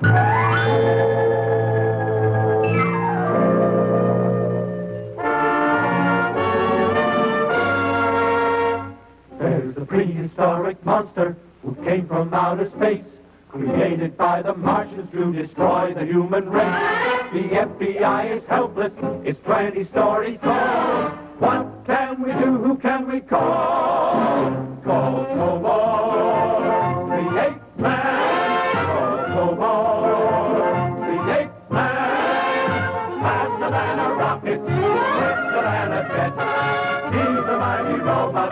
There's a prehistoric monster who came from outer space, created by the Martians to destroy the human race. The FBI is helpless, it's 20 stories tall. What can we do? Who can we call? Call Tobor, the ape man. Call Tobor, the ape man. Faster than a rocket, swifter than a jet. He's a mighty robot,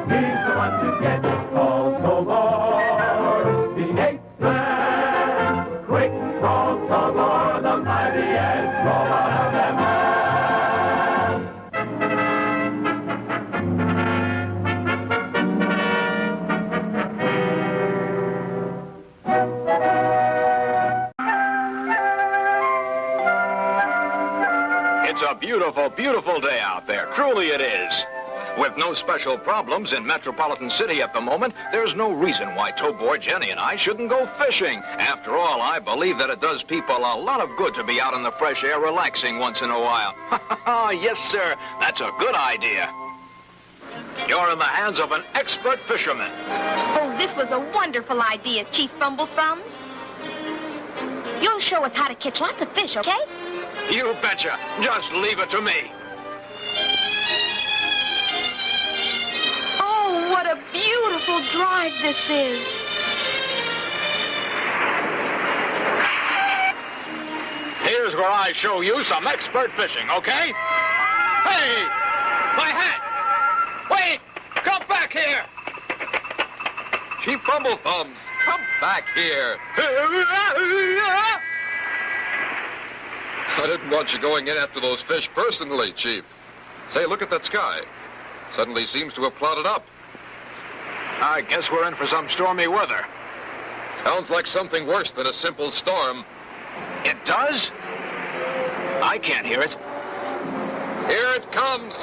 he's the one to get. Call Tobor, the ape man. Quick, call Tobor, the mightiest robot of them all. It's a beautiful, beautiful day out there. Truly it is. With no special problems in Metropolitan City at the moment, there's no reason why Tobor, Jenny, and I shouldn't go fishing. After all, I believe that it does people a lot of good to be out in the fresh air relaxing once in a while. Yes, sir. That's a good idea. You're in the hands of an expert fisherman. Oh, this was a wonderful idea, Chief Bumblethumb. You'll show us how to catch lots of fish, okay? You betcha. Just leave it to me. Oh, what a beautiful drive this is. Here's where I show you some expert fishing, okay? Hey! My hat! Wait! Come back here! Chief Bumblethumps, come back here. I didn't want you going in after those fish personally, Chief. Say, look at that sky. Suddenly seems to have clouded up. I guess we're in for some stormy weather. Sounds like something worse than a simple storm. It does? I can't hear it. Here it comes.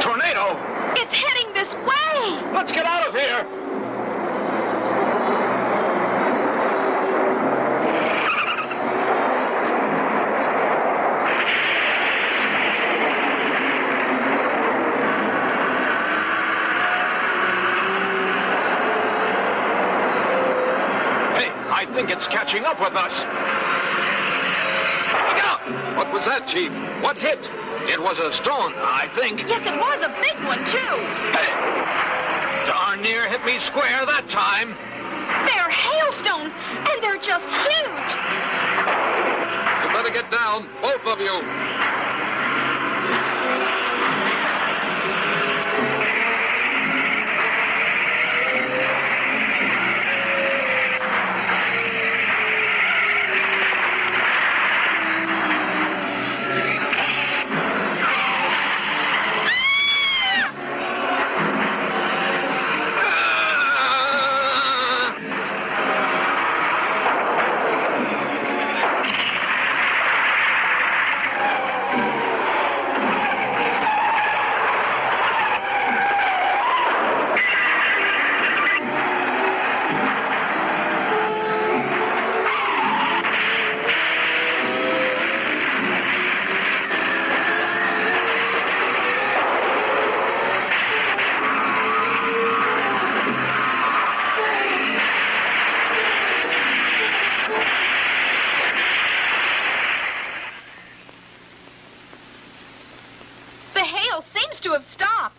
Tornado! It's heading this way. Let's get out of here! I think it's catching up with us. Look out! What was that, Chief? What hit? It was a stone, I think. Yes, it was a big one, too. Hey! Darn near hit me square that time. They're hailstones, and they're just huge. You better get down, both of you.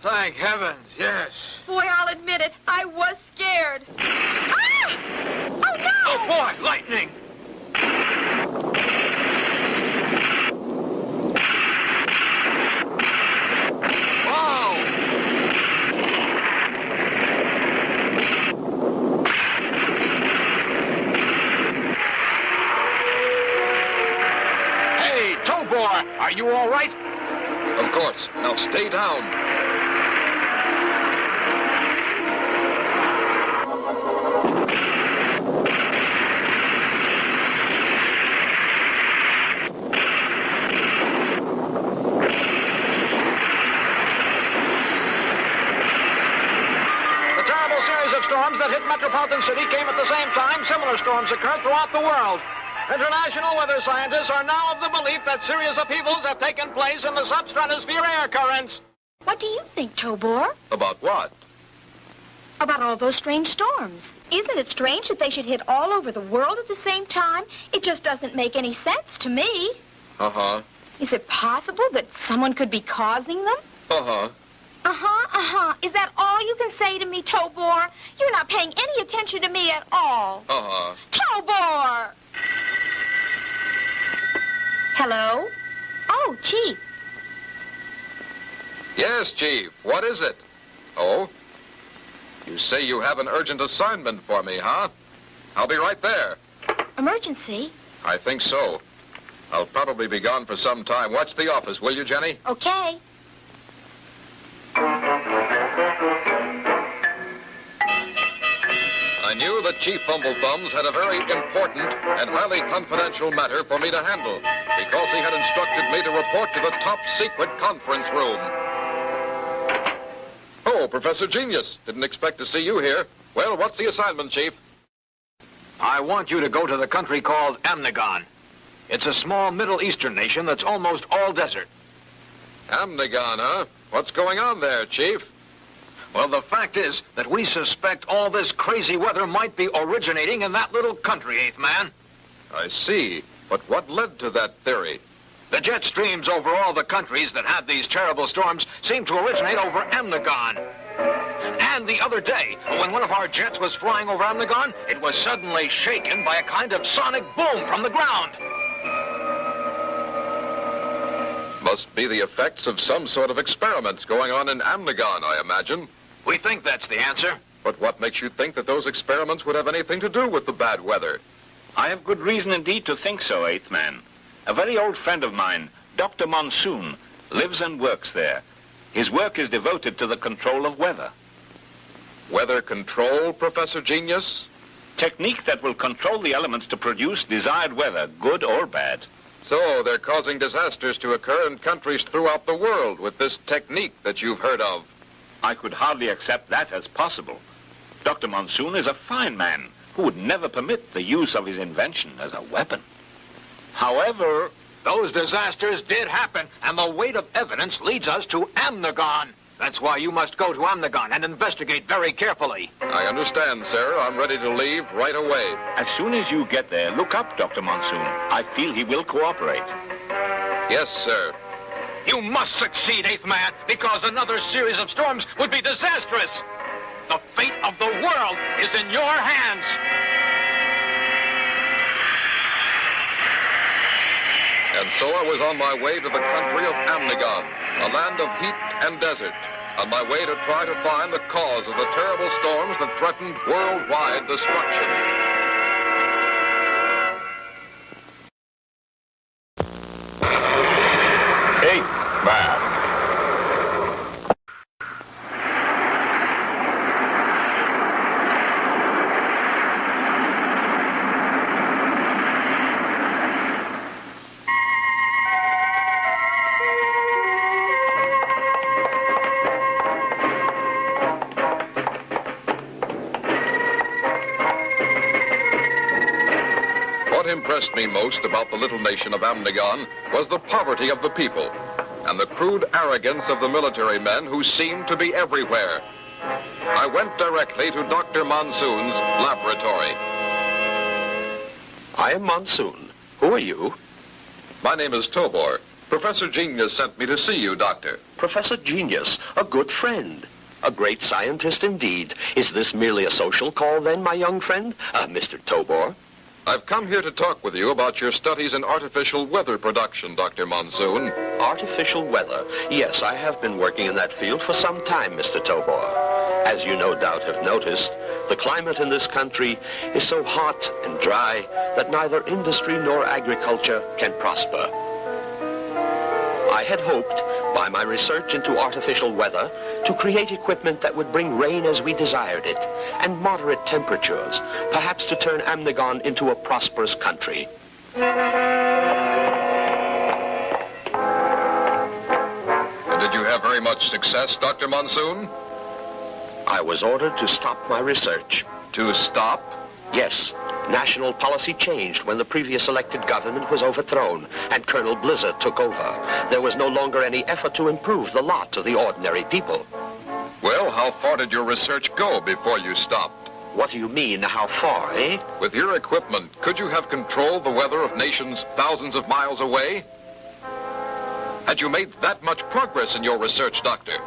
Thank heavens, yes. Boy, I'll admit it, I was scared. Ah! Oh, no! Oh, boy, lightning! Wow! Hey, Tobor, are you all right? Of course. Now stay down. terrible series of storms that hit Metropolitan City came at the same time, similar storms occurred throughout the world. International weather scientists are now of the belief that serious upheavals have taken place in the substratosphere air currents. What do you think, Tobor? About what? About all those strange storms. Isn't it strange that they should hit all over the world at the same time? It just doesn't make any sense to me. Uh-huh. Is it possible that someone could be causing them? Uh-huh. Is that all you can say to me, Tobor? You're not paying any attention to me at all. Uh-huh. Tobor! Hello? Oh, Chief. Yes, Chief. What is it? Oh? You say you have an urgent assignment for me, huh? I'll be right there. Emergency? I think so. I'll probably be gone for some time. Watch the office, will you, Jenny? Okay. I knew that Chief Fumble-Thumbs had a very important and highly confidential matter for me to handle because he had instructed me to report to the top-secret conference room. Oh, Professor Genius. Didn't expect to see you here. Well, what's the assignment, Chief? I want you to go to the country called Amnigon. It's a small Middle Eastern nation that's almost all desert. Amnigon, huh? What's going on there, Chief? Well, the fact is that we suspect all this crazy weather might be originating in that little country, Eighth Man. I see. But what led to that theory? The jet streams over all the countries that had these terrible storms seem to originate over Amnigon. And the other day, when one of our jets was flying over Amnigon, it was suddenly shaken by a kind of sonic boom from the ground. Must be the effects of some sort of experiments going on in Amnigon, I imagine. We think that's the answer. But what makes you think that those experiments would have anything to do with the bad weather? I have good reason indeed to think so, Eighth Man. A very old friend of mine, Dr. Monsoon, lives and works there. His work is devoted to the control of weather. Weather control, Professor Genius? Technique that will control the elements to produce desired weather, good or bad. So they're causing disasters to occur in countries throughout the world with this technique that you've heard of. I could hardly accept that as possible. Dr. Monsoon is a fine man who would never permit the use of his invention as a weapon. However, those disasters did happen, and the weight of evidence leads us to Amnigon. That's why you must go to Amnigon and investigate very carefully. I understand, sir. I'm ready to leave right away. as soon as you get there, look up Dr. Monsoon. I feel he will cooperate. Yes, sir. You must succeed, Eighth Man, because another series of storms would be disastrous. The fate of the world is in your hands. And so I was on my way to the country of Amnigon, a land of heat and desert, on my way to try to find the cause of the terrible storms that threatened worldwide destruction. Eighth Man. What impressed me most about the little nation of Amnigon was the poverty of the people and the crude arrogance of the military men who seemed to be everywhere. I went directly to Dr. Monsoon's laboratory. I am Monsoon. Who are you? My name is Tobor. Professor Genius sent me to see you, Doctor. Professor Genius, a good friend. A great scientist indeed. Is this merely a social call then, my young friend, Mr. Tobor? I've come here to talk with you about your studies in artificial weather production, Dr. Monsoon. Artificial weather. Yes, I have been working in that field for some time, Mr. Tobor. As you no doubt have noticed, the climate in this country is so hot and dry that neither industry nor agriculture can prosper. I had hoped, by my research into artificial weather, to create equipment that would bring rain as we desired it, and moderate temperatures, perhaps to turn Amnigon into a prosperous country. And did you have very much success, Dr. Monsoon? I was ordered to stop my research. To stop? Yes, national policy changed when the previous elected government was overthrown and Colonel Blizzard took over. There was no longer any effort to improve the lot of the ordinary people. Well, how far did your research go before you stopped? What do you mean, how far, eh? With your equipment, could you have controlled the weather of nations thousands of miles away? Had you made that much progress in your research, Doctor?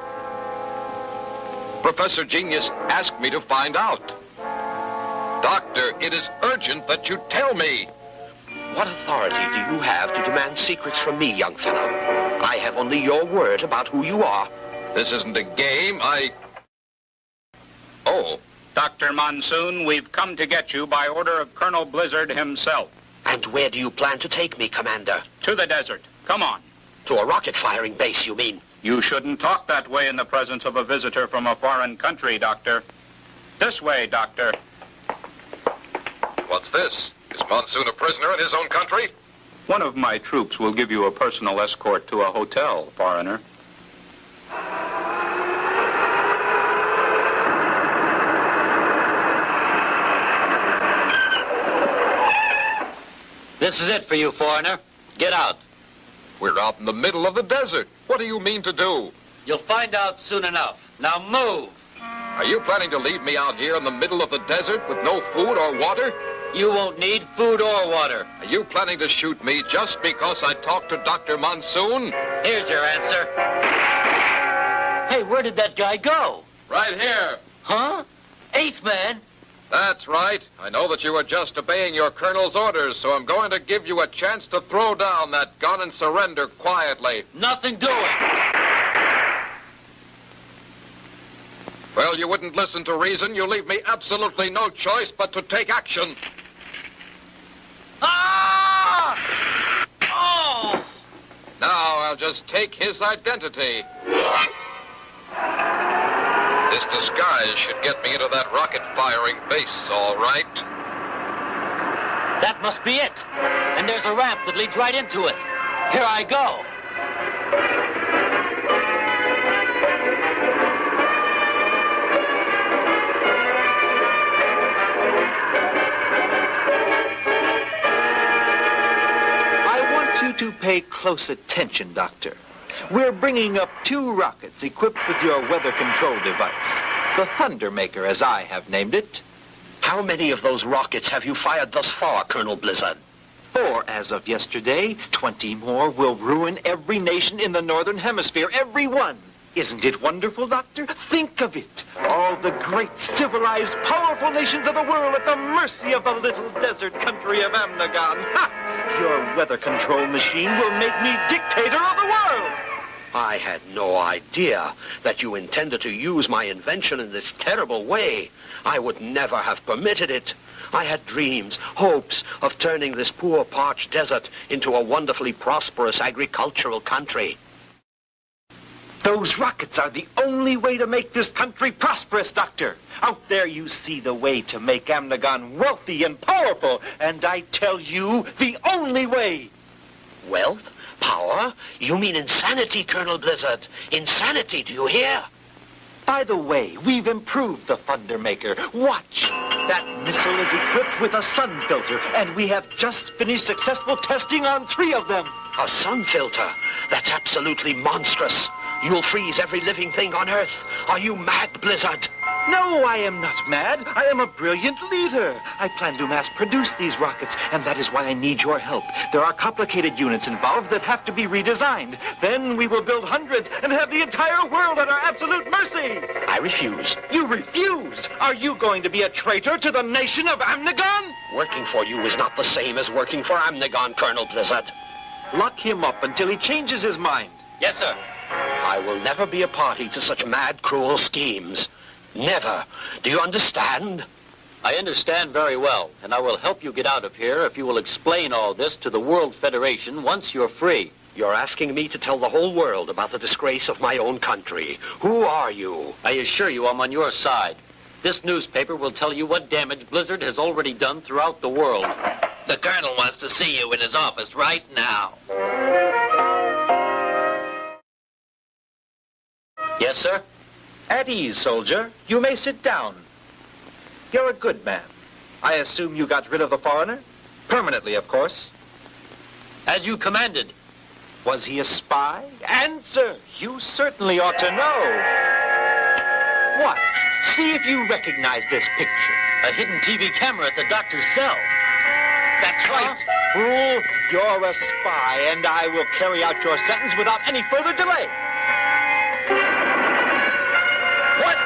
Professor Genius asked me to find out. Doctor, it is urgent that you tell me. What authority do you have to demand secrets from me, young fellow? I have only your word about who you are. This isn't a game. Oh. Dr. Monsoon, we've come to get you by order of Colonel Blizzard himself. And where do you plan to take me, Commander? To the desert. Come on. To a rocket-firing base, you mean? You shouldn't talk that way in the presence of a visitor from a foreign country, Doctor. This way, Doctor. What's this? Is Monsoon a prisoner in his own country? One of my troops will give you a personal escort to a hotel, foreigner. This is it for you, foreigner. Get out. We're out in the middle of the desert. What do you mean to do? You'll find out soon enough. Now move. Are you planning to leave me out here in the middle of the desert with no food or water? You won't need food or water. Are you planning to shoot me just because I talked to Dr. Monsoon? Here's your answer. Hey, where did that guy go? Right here. Huh? Eighth man? That's right. I know that you were just obeying your colonel's orders, so I'm going to give you a chance to throw down that gun and surrender quietly. Nothing doing. Well, you wouldn't listen to reason. You leave me absolutely no choice but to take action. Ah! Oh! Now I'll just take his identity. This disguise should get me into that rocket-firing base, all right. That must be it. And there's a ramp that leads right into it. Here I go. To pay close attention, Doctor. We're bringing up 2 rockets equipped with your weather control device, the Thundermaker, as I have named it. How many of those rockets have you fired thus far, Colonel Blizzard? 4 as of yesterday. 20 more will ruin every nation in the Northern Hemisphere, every one. Isn't it wonderful, Doctor? Think of it. All the great, civilized, powerful nations of the world at the mercy of the little desert country of Amnagon. Ha! Your weather control machine will make me dictator of the world. I had no idea that you intended to use my invention in this terrible way. I would never have permitted it. I had dreams, hopes of turning this poor parched desert into a wonderfully prosperous agricultural country. Those rockets are the only way to make this country prosperous, Doctor. Out there you see the way to make Amnagon wealthy and powerful, and I tell you, the only way. Wealth? Power? You mean insanity, Colonel Blizzard. Insanity, do you hear? By the way, we've improved the Thundermaker. Watch. That missile is equipped with a sun filter, and we have just finished successful testing on 3 of them. A sun filter? That's absolutely monstrous. You'll freeze every living thing on Earth. Are you mad, Blizzard? No, I am not mad. I am a brilliant leader. I plan to mass produce these rockets, and that is why I need your help. There are complicated units involved that have to be redesigned. Then we will build hundreds and have the entire world at our absolute mercy. I refuse. You refuse? Are you going to be a traitor to the nation of Amnagon? Working for you is not the same as working for Amnagon, Colonel Blizzard. Lock him up until he changes his mind. Yes, sir. I will never be a party to such mad, cruel schemes. Never. Do you understand? I understand very well, and I will help you get out of here if you will explain all this to the World Federation once you're free. You're asking me to tell the whole world about the disgrace of my own country. Who are you? I assure you I'm on your side. This newspaper will tell you what damage Blizzard has already done throughout the world. The Colonel wants to see you in his office right now. Yes, sir? At ease, soldier. You may sit down. You're a good man. I assume you got rid of the foreigner? Permanently, of course. As you commanded. Was he a spy? Answer! You certainly ought to know. What? See if you recognize this picture. A hidden TV camera at the doctor's cell. That's right. Fool, you're a spy, and I will carry out your sentence without any further delay. What?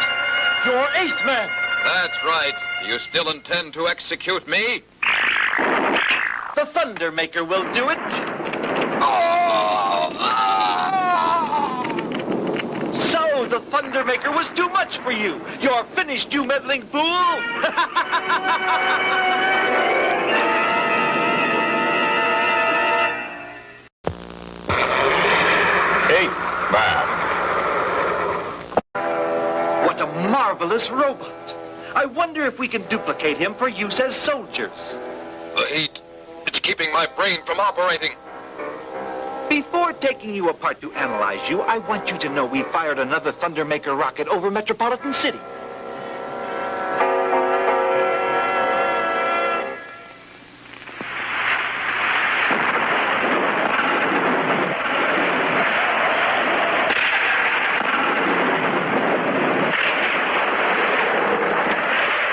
You're eighth man. That's right. You still intend to execute me? The Thundermaker will do it. So the Thundermaker was too much for you. You're finished, you meddling fool. Eighth man. What a marvelous robot. I wonder if we can duplicate him for use as soldiers. The heat. It's keeping my brain from operating. Before taking you apart to analyze you, I want you to know we fired another Thundermaker rocket over Metropolitan City.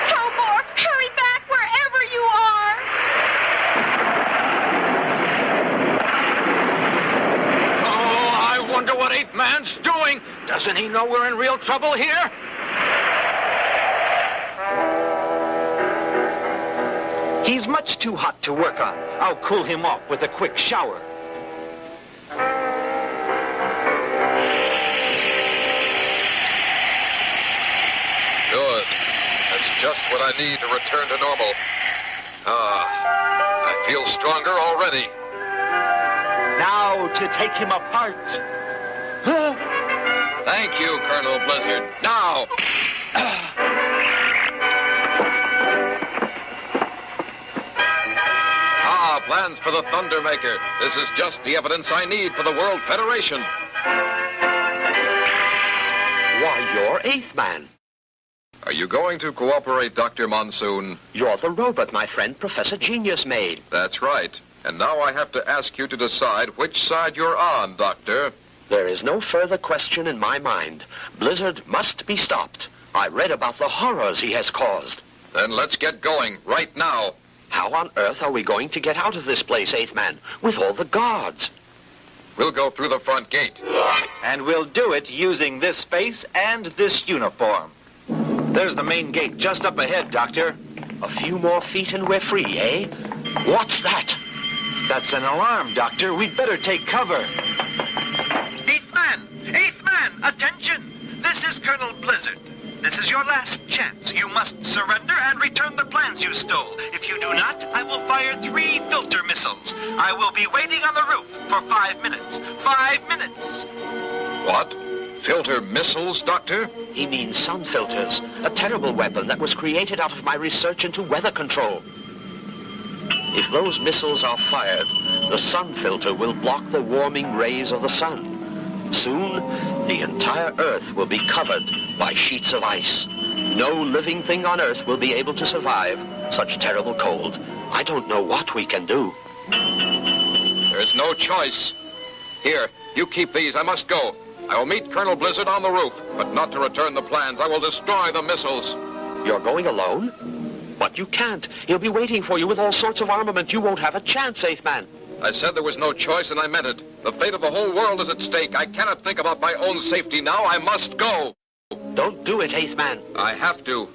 Tobor, hurry back wherever you are! Oh, I wonder what Eighth Man's doing. Doesn't he know we're in real trouble here? He's much too hot to work on. I'll cool him off with a quick shower. Good. That's just what I need to return to normal. I feel stronger already. Now to take him apart. Thank you, Colonel Blizzard. Now! Plans for the Thundermaker. This is just the evidence I need for the World Federation. Why, you're eighth man. Are you going to cooperate, Dr. Monsoon? You're the robot my friend Professor Genius made. That's right. And now I have to ask you to decide which side you're on, Doctor. There is no further question in my mind. Blizzard must be stopped. I read about the horrors he has caused. Then let's get going, right now. How on earth are we going to get out of this place, eighth man, with all the guards? We'll go through the front gate. And we'll do it using this space and this uniform. There's the main gate just up ahead, Doctor. A few more feet and we're free, eh? What's that? That's an alarm, Doctor. We'd better take cover. Eighth man! Eighth man! Attention! This is Colonel Blizzard. This is your last chance. You must surrender and return the plans you stole. If you do not, I will fire 3 filter missiles. I will be waiting on the roof for 5 minutes. 5 minutes! What? Filter missiles, Doctor? He means sun filters, a terrible weapon that was created out of my research into weather control. If those missiles are fired, the sun filter will block the warming rays of the sun. Soon, the entire Earth will be covered by sheets of ice. No living thing on Earth will be able to survive such terrible cold. I don't know what we can do. There's no choice. Here, you keep these. I must go. I will meet Colonel Blizzard on the roof, but not to return the plans. I will destroy the missiles. You're going alone? But you can't. He'll be waiting for you with all sorts of armament. You won't have a chance, eighth man. I said there was no choice, and I meant it. The fate of the whole world is at stake. I cannot think about my own safety now. I must go. Don't do it, eighth man. I have to.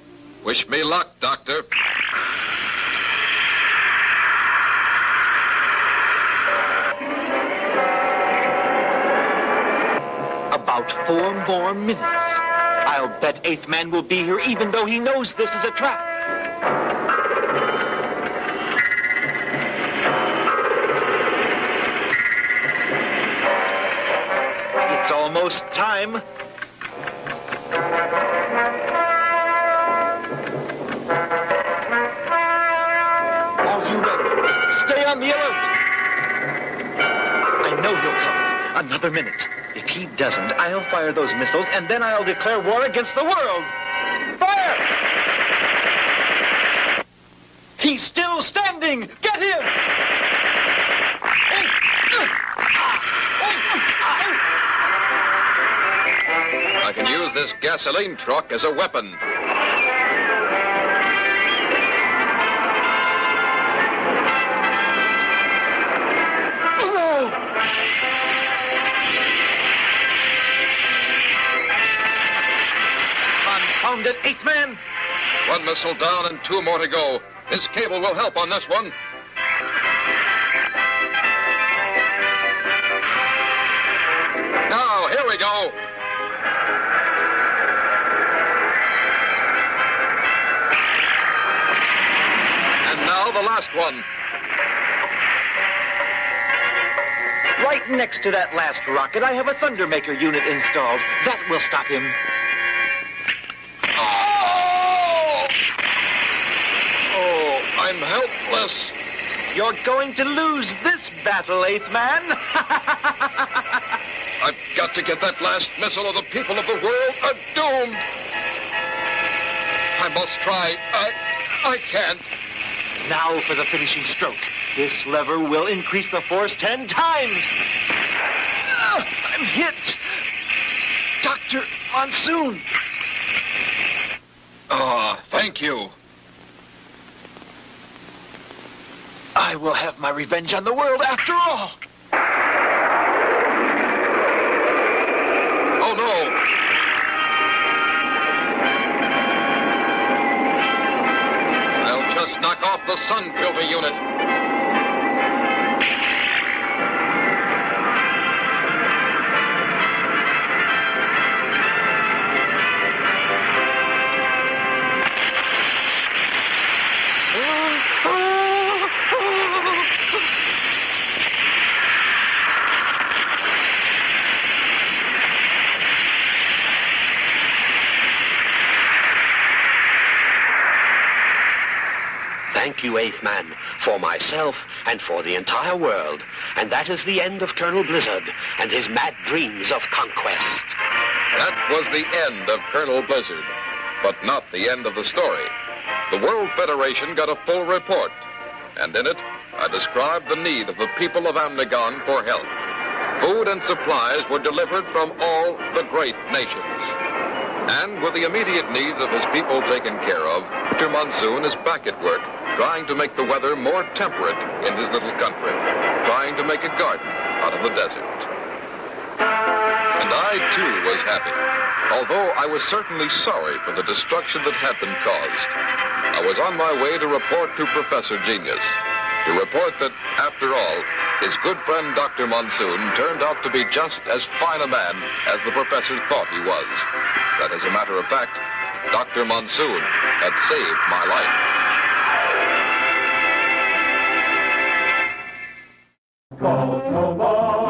Wish me luck, Doctor. About 4 more minutes. I'll bet eighth man will be here even though he knows this is a trap. It's almost time. Are you ready? Stay on the alert. I know he'll come. Another minute. If he doesn't, I'll fire those missiles, and then I'll declare war against the world. Fire! He's still standing! Get him! I can use this gasoline truck as a weapon. Confounded eighth man! One missile down and 2 more to go. This cable will help on this one. Now, here we go. And now the last one. Right next to that last rocket, I have a Thundermaker unit installed. That will stop him. I'm helpless. You're going to lose this battle, eighth man. I've got to get that last missile, or the people of the world are doomed. I must try. I can't. Now for the finishing stroke. This lever will increase the force 10 times. I'm hit. Dr. Monsoon. Oh, thank you. I will have my revenge on the world after all. Oh, no. I'll just knock off the sun filter unit. Thank you, eighth man, for myself and for the entire world. And that is the end of Colonel Blizzard and his mad dreams of conquest. That was the end of Colonel Blizzard, but not the end of the story. The World Federation got a full report, and in it, I described the need of the people of Amnigon for help. Food and supplies were delivered from all the great nations. And with the immediate needs of his people taken care of, Dr. Monsoon is back at work, trying to make the weather more temperate in his little country, trying to make a garden out of the desert. And I, too, was happy, although I was certainly sorry for the destruction that had been caused. I was on my way to report to Professor Genius, to report that, after all, his good friend Dr. Monsoon turned out to be just as fine a man as the professor thought he was. That, as a matter of fact, Dr. Monsoon had saved my life. Go, Tobor!